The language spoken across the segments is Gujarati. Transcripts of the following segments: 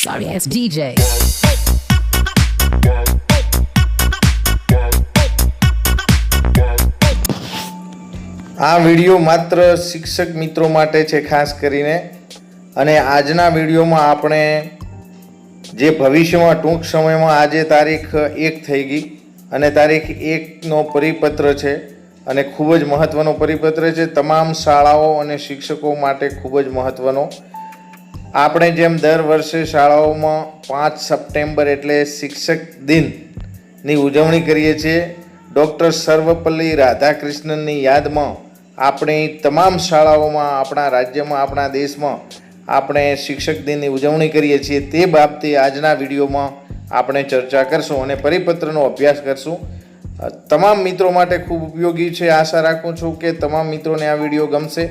Sorry ass DJ. આ વિડીયો માત્ર શિક્ષક મિત્રો માટે છે ખાસ કરીને, અને આજના વિડીયોમાં આપણે જે ભવિષ્યમાં ટૂંક સમયમાં આજે તારીખ 1 થઈ ગઈ અને તારીખ 1નો પરિપત્ર છે અને ખૂબ જ મહત્ત્વનો પરિપત્ર છે. તમામ શાળાઓ અને શિક્ષકો માટે ખૂબ જ મહત્ત્વનો. આપણે જેમ દર વર્ષે શાળાઓમાં 5 સપ્ટેમ્બર એટલે શિક્ષક દિનની ઉજવણી કરીએ છીએ, ડૉક્ટર સર્વપલ્લી રાધાકૃષ્ણનની યાદમાં આપણી તમામ શાળાઓમાં, આપણા રાજ્યમાં, આપણા દેશમાં આપણે શિક્ષક દિનની ઉજવણી કરીએ છીએ. તે બાબતે આજના વિડીયોમાં આપણે ચર્ચા કરશું અને પરિપત્રનો અભ્યાસ કરશું. તમામ મિત્રો માટે ખૂબ ઉપયોગી છે. આશા રાખું છું કે તમામ મિત્રોને આ વિડીયો ગમશે.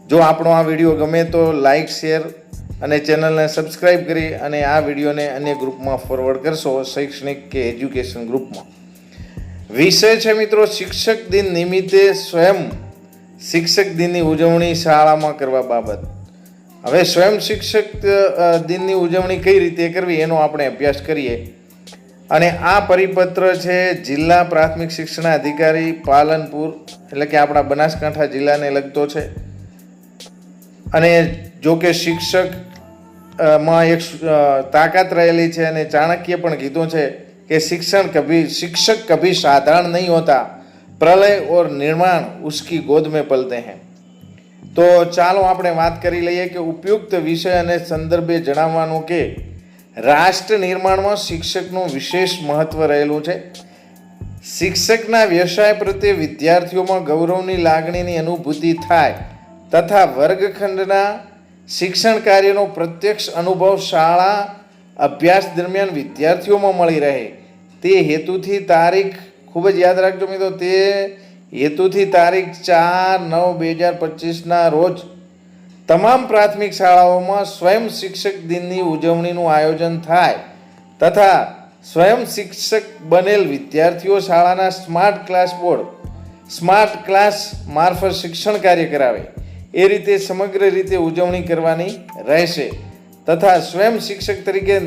જો આપણો આ વિડીયો ગમે તો લાઇક, શેર અને ચેનલને સબસ્ક્રાઈબ કરી અને આ વિડીયોને અન્ય ગ્રુપમાં ફોરવર્ડ કરશો, શૈક્ષણિક કે એજ્યુકેશન ગ્રુપમાં. વિષય છે મિત્રો શિક્ષક દિન નિમિત્તે સ્વયં શિક્ષક દિનની ઉજવણી શાળામાં કરવા બાબત. હવે સ્વયં શિક્ષક દિનની ઉજવણી કઈ રીતે કરવી એનો આપણે અભ્યાસ કરીએ. અને આ પરિપત્ર છે જિલ્લા પ્રાથમિક શિક્ષણાધિકારી પાલનપુર, એટલે કે આપણા બનાસકાંઠા જિલ્લાને લગતો છે. અને જો કે શિક્ષકમાં એક તાકાત રહેલી છે અને ચાણક્ય પણ કીધું છે કે शिक्षक कभी साधारण नहीं होता, प्रलय और निर्माण उसकी गोद में पलते हैं. તો ચાલો આપણે વાત કરી લઈએ કે ઉપયુક્ત વિષય અને સંદર્ભે જણાવવાનું કે રાષ્ટ્ર નિર્માણમાં શિક્ષકનું વિશેષ મહત્વ રહેલું છે. શિક્ષકના વ્યવસાય પ્રત્યે વિદ્યાર્થીઓમાં ગૌરવની લાગણીની અનુભૂતિ થાય તથા વર્ગખંડના શિક્ષણ કાર્યનો પ્રત્યક્ષ અનુભવ શાળા અભ્યાસ દરમિયાન વિદ્યાર્થીઓમાં મળી રહે તે હેતુથી તારીખ ખૂબ જ યાદ રાખજો મિત્રો, તે હેતુથી તારીખ 4/9/2025ના રોજ તમામ પ્રાથમિક શાળાઓમાં સ્વયં શિક્ષક દિનની ઉજવણીનું આયોજન થાય તથા સ્વયં શિક્ષક બનેલ વિદ્યાર્થીઓ શાળાના સ્માર્ટ ક્લાસ મારફત શિક્ષણ કાર્ય કરાવે એ રીતે સમગ્ર રીતે ઉજવણી કરવાની રહેશે. તથા સ્વયં શિક્ષક તરીકે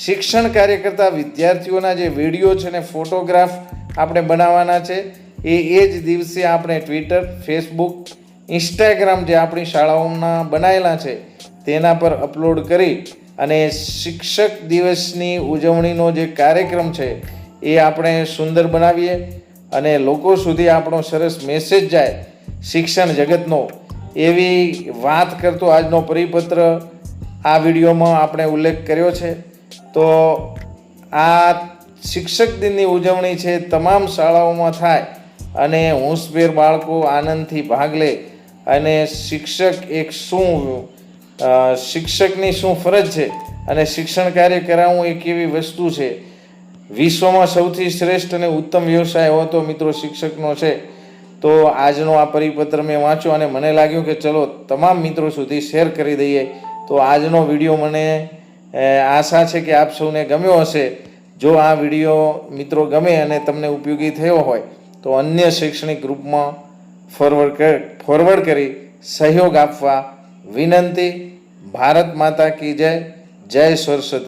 શિક્ષણ કાર્ય કરતા વિદ્યાર્થીઓના જે વિડીયો છે ને ફોટોગ્રાફ આપણે બનાવવાના છે એ જ દિવસે આપણે ટ્વિટર, ફેસબુક, ઇન્સ્ટાગ્રામ જે આપણી શાળાઓના બનાવેલા છે તેના પર અપલોડ કરી અને શિક્ષક દિવસની ઉજવણીનો જે કાર્યક્રમ છે એ આપણે સુંદર બનાવીએ અને લોકો સુધી આપણો સરસ મેસેજ જાય શિક્ષણ જગતનો, એવી વાત કરતો આજનો પરિપત્ર આ વિડીયોમાં આપણે ઉલ્લેખ કર્યો છે. તો આ શિક્ષક દિનની ઉજવણી છે તમામ શાળાઓમાં થાય અને હોંશભેર બાળકો આનંદથી ભાગ લે અને શિક્ષકની શું ફરજ છે અને શિક્ષણ કાર્ય કરાવવું એ કેવી વસ્તુ છે. વિશ્વમાં સૌથી શ્રેષ્ઠ અને ઉત્તમ વ્યવસાય હોય તો મિત્રો શિક્ષકનો છે. તો આજનો આ પરિપત્ર મેં વાંચ્યો અને મને લાગ્યું કે ચલો તમામ મિત્રો સુધી શેર કરી દઈએ. તો આજનો વિડીયો મને આશા છે કે આપ સૌને ગમ્યો હશે. જો આ વિડીયો મિત્રો ગમે અને તમને ઉપયોગી થયો હોય તો અન્ય શૈક્ષણિક ગ્રુપમાં ફોરવર્ડ કરી સહયોગ આપવા વિનંતી. ભારત માતા કી જય. જય સરસ્વતી.